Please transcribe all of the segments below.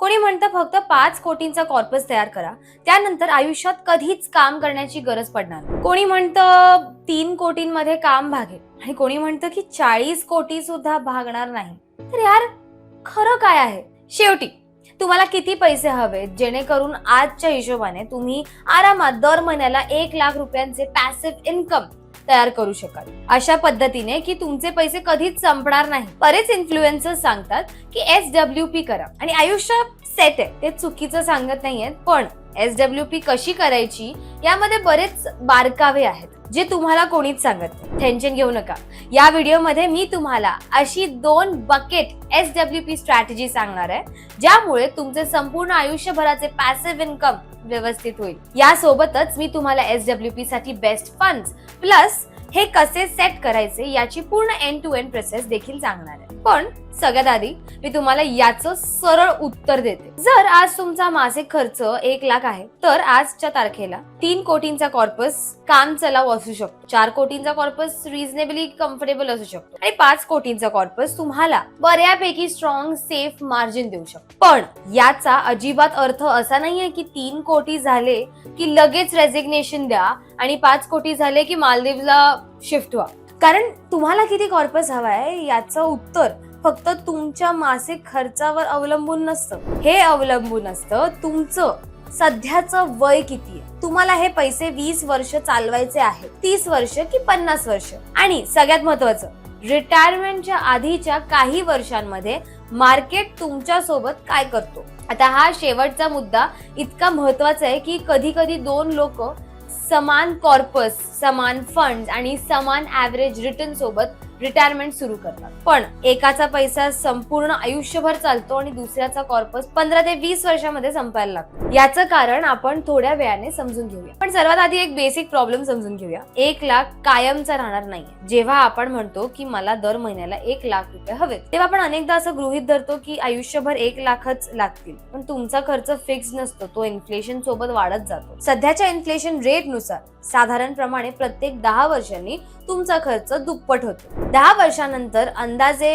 कोणी म्हणतं फक्त 5 कोटींचा कॉर्पस तयार करा, त्यानंतर आयुष्यात कधीच काम करण्याची गरज पडणार नाही. कोणी म्हणतं 3 कोटींमध्ये काम भागेल आणि कोणी म्हणतं की 40 कोटी सुद्धा भागणार नाही. तर यार खरं काय आहे? शेवटी तुम्हाला किती पैसे हवेत जेणेकरून आजच्या हिशोबाने तुम्ही आरामात दर महिन्याला 1 लाख रुपयांचे पॅसिव्ह इन्कम तयार करू शकाल, अशा पद्धतीने की तुमचे पैसे कधीच संपणार नाही. बरेच इन्फ्लुएन्सर्स सांगतात की SWP करा आणि आयुष्य सेट आहे, ते चुकीचं सांगत नाहीये, पण SWP कशी करायची यामध्ये बरेच बारकावे आहेत जे तुम्हाला कोणीच सांगत नाही. टेन्शन घेऊ नका. या व्हिडिओमध्ये मी तुम्हाला अशी 2 बकेट SWP स्ट्रॅटेजी सांगणार आहे ज्यामुळे तुमचे संपूर्ण आयुष्यभराचे पॅसिव्ह इन्कम व्यवस्थित होईल. यासोबतच मी तुम्हाला SWP साठी बेस्ट फंड्स प्लस हे कसे सेट करायचे याची पूर्ण एंड टू एंड प्रोसेस देखील सांगणार आहे. पण सगळ्यात आधी मी तुम्हाला याचं सरळ उत्तर देते. जर आज तुमचा मासिक खर्च 1 लाख आहे तर आजच्या तारखेला 3 कोटींचा कॉर्पस काम चलाव असू शकतो, 4 कोटींचा कॉर्पस रिझनेबली कम्फर्टेबल असू शकतो आणि 5 कोटींचा कॉर्पस तुम्हाला बऱ्यापैकी स्ट्रॉंग सेफ मार्जिन देऊ शकतो. पण याचा अजिबात अर्थ असा नाहीये की 3 कोटी झाले की लगेच रेझिग्नेशन द्या आणि 5 कोटी झाले की मालदीवला शिफ्ट व्हा. कारण तुम्हाला किती कॉर्पस हवाय याचं उत्तर फक्त तुमच्या मासिक खर्चावर अवलंबून नसतं. हे अवलंबून असतं तुमचं सध्याचं वय किती आहे. तुम्हाला हे पैसे 20 वर्ष चालवायचे आहे, 30 वर्ष की 50 वर्ष, आणि सगळ्यात महत्वाचं रिटायरमेंटच्या आधीच्या काही वर्षांमध्ये मार्केट तुमच्या सोबत काय करतो. आता हा शेवटचा मुद्दा इतका महत्वाचा आहे की कधी कधी 2 लोक समान कॉर्पस, समान फंड्स आणि समान ऍव्हरेज रिटर्न सोबत रिटायरमेंट सुरू करतात, पण एकाचा पैसा संपूर्ण आयुष्यभर चालतो आणि दुसऱ्याचा कॉर्पस 15 ते 20 वर्षामध्ये संपायला लागतो. याचं कारण आपण थोड्या वेळाने समजून घेऊया. पण सर्वात आधी एक बेसिक प्रॉब्लेम समजून घेऊया. 1 लाख कायमचा राहणार नाहीये. जेव्हा आपण म्हणतो की मला दर महिन्याला 1 लाख रुपये हवे, तेव्हा आपण अनेकदा असं गृहीत धरतो की आयुष्यभर 1 लाखच लागतील. पण तुमचा खर्च फिक्स नसतो, तो इन्फ्लेशन सोबत वाढत जातो. सध्याच्या इन्फ्लेशन रेट नुसार साधारणप्रमाणे प्रत्येक 10 वर्षांनी तुमचा खर्च दुप्पट होतो. 10 वर्षानंतर अंदाजे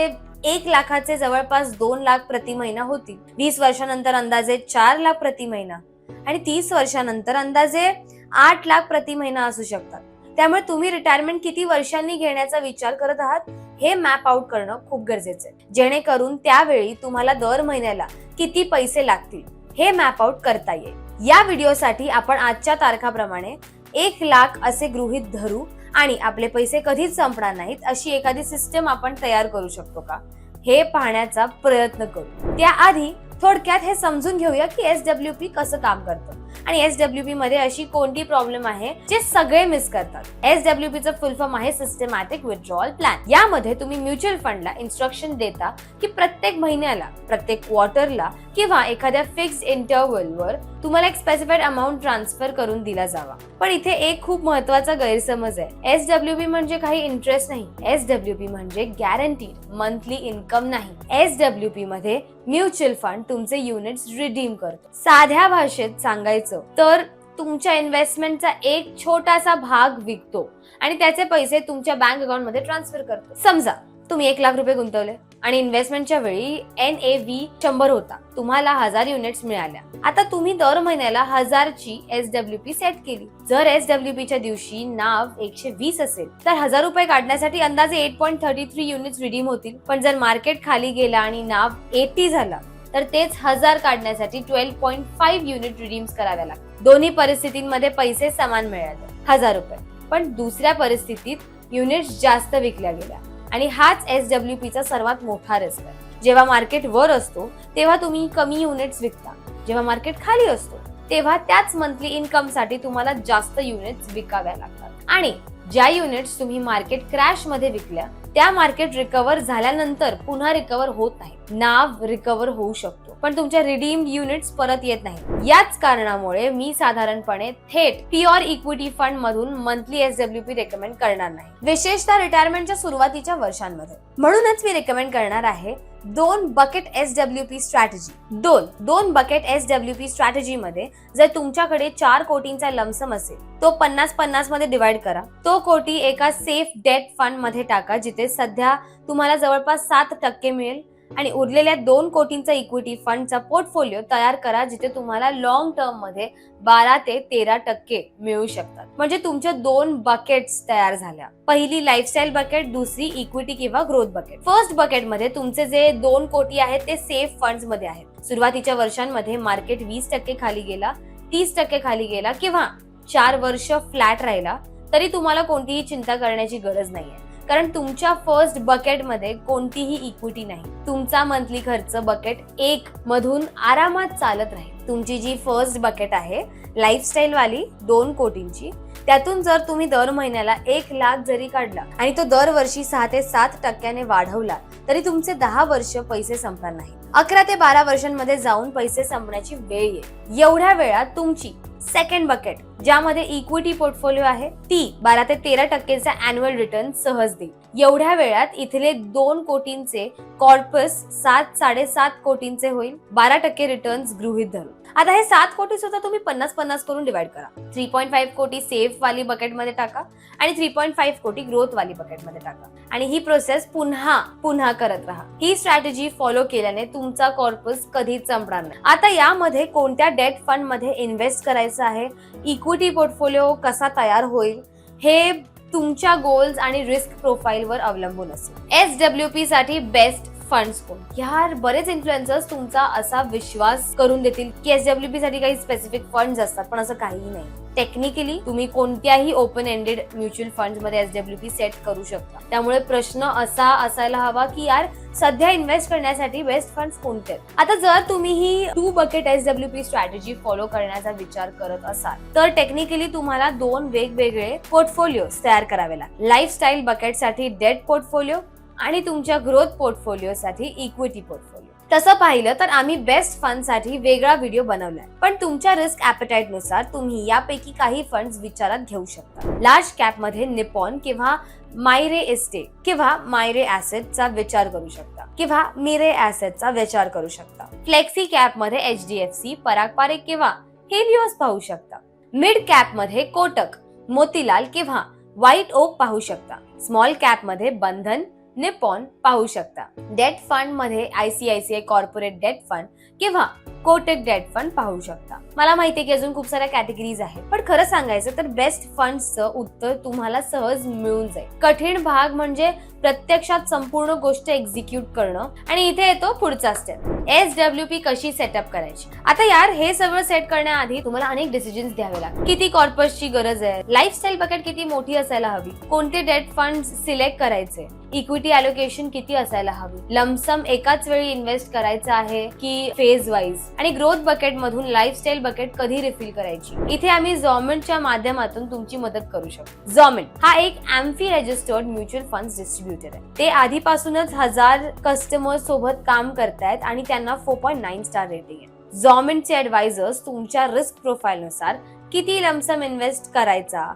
1 लाखाचे जवळपास 2 लाख प्रति महिना होतील, 20 वर्षानंतर अंदाजे 4 लाख प्रति महिना आणि 30 वर्षानंतर अंदाजे 8 लाख प्रति महिना असू शकतात. त्यामुळे तुम्ही रिटायरमेंट किती वर्षांनी घेण्याचा विचार करत आहात हे मॅप आउट करणं खूप गरजेचं आहे, जेणेकरून त्यावेळी तुम्हाला दर महिन्याला किती पैसे लागतील हे मॅप आउट करता येईल. या व्हिडिओसाठी आपण आजच्या तारखाप्रमाणे 1 लाख असे गृहीत धरू आणि आपले पैसे कधीच संपणार नाहीत अशी एखादी सिस्टम आपण तयार करू शकतो का हे पाहण्याचा प्रयत्न करू. त्याआधी थोडक्यात हे समजून घेऊया की SWP कसं काम करतं आणि SWP मध्ये अशी कोणती प्रॉब्लेम आहे जे सगळे मिस करतात. SWP चं फुल फॉर्म आहे सिस्टमॅटिक विथड्रॉल प्लॅन. यामध्ये तुम्ही म्युच्युअल फंडला इन्स्ट्रक्शन देता की प्रत्येक महिन्याला, प्रत्येक क्वार्टरला किंवा एखाद्या फिक्स्ड इंटरव्हलवर तुम्हाला एक स्पेसिफाईड अमाऊंट ट्रान्सफर करून दिला जावा. पण इथे एक खूप महत्वाचा गैरसमज आहे. SWP म्हणजे काही इंटरेस्ट नाही. SWP म्हणजे गॅरंटीड मंथली इन्कम नाही. SWP मध्ये म्युच्युअल फंड तुमचे युनिट्स रिडीम करतो. साध्या भाषेत सांगायचं तर तुमच्या इन्व्हेस्टमेंटचा एक छोटासा भाग विकतो आणि त्याचे पैसे तुमच्या बँक अकाउंट मध्ये ट्रान्सफर करतो. समजा तुम्ही 1 लाख रुपये गुंतवले आणि इन्व्हेस्टमेंटच्या वेळी NAV 100 होता, तुम्हाला 1000 युनिट्स मिळाल्या. आता तुम्ही दर महिन्याला 1000 ची SWP सेट केली. जर SWP च्या दिवशी नाव 120 असेल तर 1000 रुपये काढण्यासाठी अंदाजे 8.33 युनिट्स रिडीम होतील. पण जर मार्केट खाली गेला आणि नाव 80 झाला तर तेच 1000 काढण्यासाठी 12.5 युनिट रिडीम्स कराव्या लागतात. दोन्ही परिस्थितींमध्ये पैसे समान मिळाले, 1000 रुपये, पण दुसऱ्या परिस्थितीत युनिट्स जास्त विकल्या गेल्या आणि हाच SWP चा सर्वात मोठा रिस्क आहे. जेव्हा मार्केट वर असतो तेव्हा तुम्ही कमी युनिट्स विकता, जेव्हा मार्केट खाली असतो तेव्हा त्याच मंथली इन्कम साठी तुम्हाला जास्त युनिट्स विकाव्या लागतात. आणि ज्या युनिट्स तुम्ही मार्केट क्रॅश मध्ये विकल्या त्या मार्केट रिकव्हर झाल्यानंतर पुन्हा रिकव्हर होत नाही. नाव रिकव्हर होऊ शकतो पण तुमच्या रिडीम्ड युनिट्स परत येत नाही. याच कारणामुळे मी साधारणपणे थेट प्युअर इक्विटी फंड मधून मंथली SWP रेकमेंड करणार नाही, विशेषतः रिटायरमेंटच्या सुरुवातीच्या वर्षांमध्ये. म्हणूनच मी रेकमेंड करणार आहे 2 बकेट SWP स्ट्रॅटेजी. दोन बकेट SWP स्ट्रॅटेजी मध्ये जर तुमच्याकडे 4 कोटींचा लमसम असेल तो 50-50 मध्ये डिवाइड करा. तो कोटी एका सेफ डेट फंड मध्ये टाका जिथे सध्या तुम्हाला जवळपास 7% मिळेल आणि उरलेल्या 2 कोटींचा इक्विटी फंडचा पोर्टफोलिओ तयार करा, जिथे तुम्हाला लॉंग टर्म मध्ये 12 ते 13% मिळू शकतात. म्हणजे तुमच्या 2 बकेट्स तयार झाल्या. पहिली लाईफस्टाईल बकेट, दुसरी इक्विटी किंवा ग्रोथ बकेट. फर्स्ट बकेट मध्ये तुमचे जे 2 कोटी आहेत ते सेफ फंड्स मध्ये आहेत. सुरुवातीच्या वर्षांमध्ये मार्केट 20% खाली गेला, 30% खाली गेला किंवा 4 वर्ष फ्लॅट राहिला तरी तुम्हाला कोणतीही चिंता करण्याची गरज नाहीये, कारण तुमच्या फर्स्ट बकेट मध्ये कोणतीही इक्विटी नाही. तुमचा मंथली खर्च बकेट 1 मधून आरामात चालत राहील. तुमची जी फर्स्ट बकेट आहे लाईफस्टाईल वाली 2 कोटींची, त्यातून जर तुम्ही दर महिन्याला 1 लाख जरी काढला आणि तो दरवर्षी 6 ते 7% वाढवला तरी तुमचे 10 वर्ष पैसे संपणार नाही. 11 ते 12 वर्षांमध्ये जाऊन पैसे संपण्याची वेळ येईल. एवढ्या वेळात तुमची सेकंड बकेट, ज्यामध्ये इक्विटी पोर्टफोलिओ आहे, ती 12 ते 13%चा अॅन्युअल रिटर्न सहज देईल. एवढ्या वेळात इथले 2 कोटींचे कॉर्पस 7-7.5 कोटींचे होईल. 12% रिटर्न्स गृहीत धरून. आता हे 7 कोटी सुद्धा तुम्ही 50-50 करून डिवाइड करा. 3.5 कोटी सेफ वाली बकेट मध्ये टाका आणि 3.5 कोटी ग्रोथ वाली बकेट मध्ये टाका आणि ही प्रोसेस पुन्हा करत राहा. ही स्ट्रॅटेजी फॉलो केल्याने तुमचा कॉर्पस कधीच संपणार नाही. आता यामध्ये कोणत्या डेट फंड मध्ये इन्व्हेस्ट करायचं आहे, इक्विटी पोर्टफोलिओ कसा तयार होईल, हे तुमच्या गोल्स आणि रिस्क प्रोफाईल वर अवलंबून असेल. SWP साठी बेस्ट फंड्स कोण? यार, बरेच इन्फ्लुएन्सर्स तुमचा असा विश्वास करून देतील की SWP साठी काही स्पेसिफिक फंड्स असतात, पण असं काहीही नाही. टेक्निकली तुम्ही कोणत्याही ओपन एंडेड म्युच्युअल फंड्स मध्ये SWP सेट करू शकता. त्यामुळे प्रश्न असा असायला हवा की यार, सध्या इन्व्हेस्ट करण्यासाठी बेस्ट फंड्स कोणते? आता जर तुम्ही ही 2 बकेट SWP स्ट्रॅटेजी फॉलो करण्याचा विचार करत असाल तर टेक्निकली तुम्हाला 2 वेगवेगळे पोर्टफोलिओ तयार करावे लागतील. लाईफस्टाईल बकेट साठी डेट पोर्टफोलिओ आणि तुमच्या ग्रोथ पोर्टफोलिओ साठी इक्विटी पोर्टफोलिओ. तसं पाहिलं तर आम्ही बेस्ट फंड साठी वेगळा व्हिडिओ बनवलाय, पण तुमच्या रिस्क ॲपेटाईट नुसार तुम्ही यापैकी काही फंड्स विचारात घेऊ शकता. लार्ज कॅप मध्ये निपॉन किंवा मायरे एस्टेट किंवा मायरे ॲसेटचा विचार करू शकता किंवा मिरे ॲसेटचा विचार करू शकता. फ्लेक्सी कॅप मध्ये HDFC, पराग पारेख किंवा हेलिओस पाहू शकता. मिड कॅप मध्ये कोटक, मोतीलाल किंवा व्हाईट ओक पाहू शकता. स्मॉल कॅप मध्ये बंधन, निपॉन पाहू शकता. डेट फंड मध्ये ICICI कॉर्पोरेट डेट फंड किंवा कोटक डेट फंड पाहू शकता. मला माहितीये की अजून खूप साऱ्या कॅटेगरीज आहेत, पण खरं सांगायचं तर बेस्ट फंड्सचं उत्तर तुम्हाला सहज मिळून जाईल. कठीण भाग म्हणजे प्रत्यक्षात संपूर्ण गोष्ट एक्झिक्यूट करणं, आणि इथे येतो पुढचा स्टेप, SWP कशी सेटअप करायची. आता यार, हे सगळं सेट करण्याआधी तुम्हाला अनेक डिसिजन्स घ्यावे लागतात. किती कॉर्पसची गरज आहे, लाईफस्टाईल बकेट किती मोठी असायला हवी, कोणते डेट फंड सिलेक्ट करायचे, इक्विटी अलोकेशन किती असायला हवी, लमसम एकाच वेळी इन्व्हेस्ट करायचं आहे की फेज वाईज, आणि ग्रोथ बकेट मधून लाईफस्टाईल बकेट कधी रिफिल करायची. इथे आम्ही झॉमेंटच्या माध्यमातून तुमची मदत करू शकतो. झॉमेंट हा एक AMFI registered mutual fund distributor आहे. ते आधीपासूनच 1000 कस्टमर्स सोबत काम करतायत आणि त्यांना 4.9 स्टार रेटिंग आहे. झॉमेंटचे ऍडवायझर्स तुमच्या रिस्क प्रोफाईल नुसार किती लमसम इन्व्हेस्ट करायचा,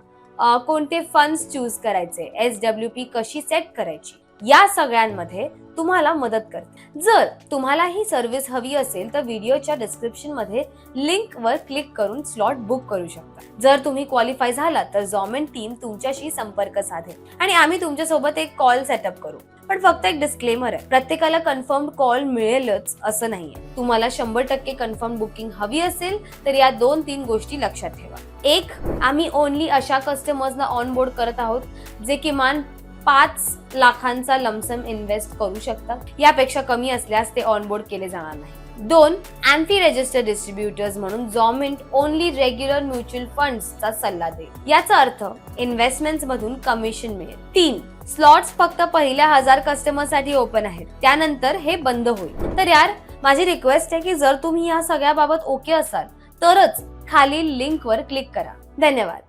कोणते फंड्स चूज करायचे, SWP कशी सेट करायची, या सगळ्यांमध्ये तुम्हाला मदत करते. जर तुम्हाला ही सर्व्हिस हवी असेल तर व्हिडिओच्या डिस्क्रिप्शन मध्ये लिंक वर क्लिक करून स्लॉट बुक करू शकता. जर तुम्ही क्वालिफाय झालात तर झॉमेंट टीम तुमच्याशी संपर्क साधेल आणि आम्ही तुमच्या सोबत एक कॉल सेटअप करू. पण फक्त एक डिस्क्लेमर आहे, प्रत्येकाला कन्फर्म कॉल मिळेलच असं नाहीये. तुम्हाला 100% कन्फर्म बुकिंग हवी असेल तर या 2-3 गोष्टी लक्षात ठेवा. एक, आम्ही ओनली अशा कस्टमर्सना ऑनबोर्ड करत आहोत जे किमान 5 लाखांचा लमसम इन्व्हेस्ट करू शकतात. यापेक्षा कमी असल्यास ते ऑनबोर्ड केले जाणार नाही. 2, AMFI रजिस्टर्ड डिस्ट्रीब्युटर्स म्हणून झॉमेंट ओनली रेग्युलर म्युच्युअल फंड्सचा सल्ला देईल. याचा अर्थ इन्व्हेस्टमेंट्स मधून कमिशन मिळेल. 3, स्लॉट्स फक्त पहिल्या 1000 कस्टमर साठी ओपन आहेत, त्यानंतर हे बंद होईल. तर यार, माझी रिक्वेस्ट आहे की जर तुम्ही या सगळ्या बाबत ओके असाल तरच खालील लिंक वर क्लिक करा. धन्यवाद.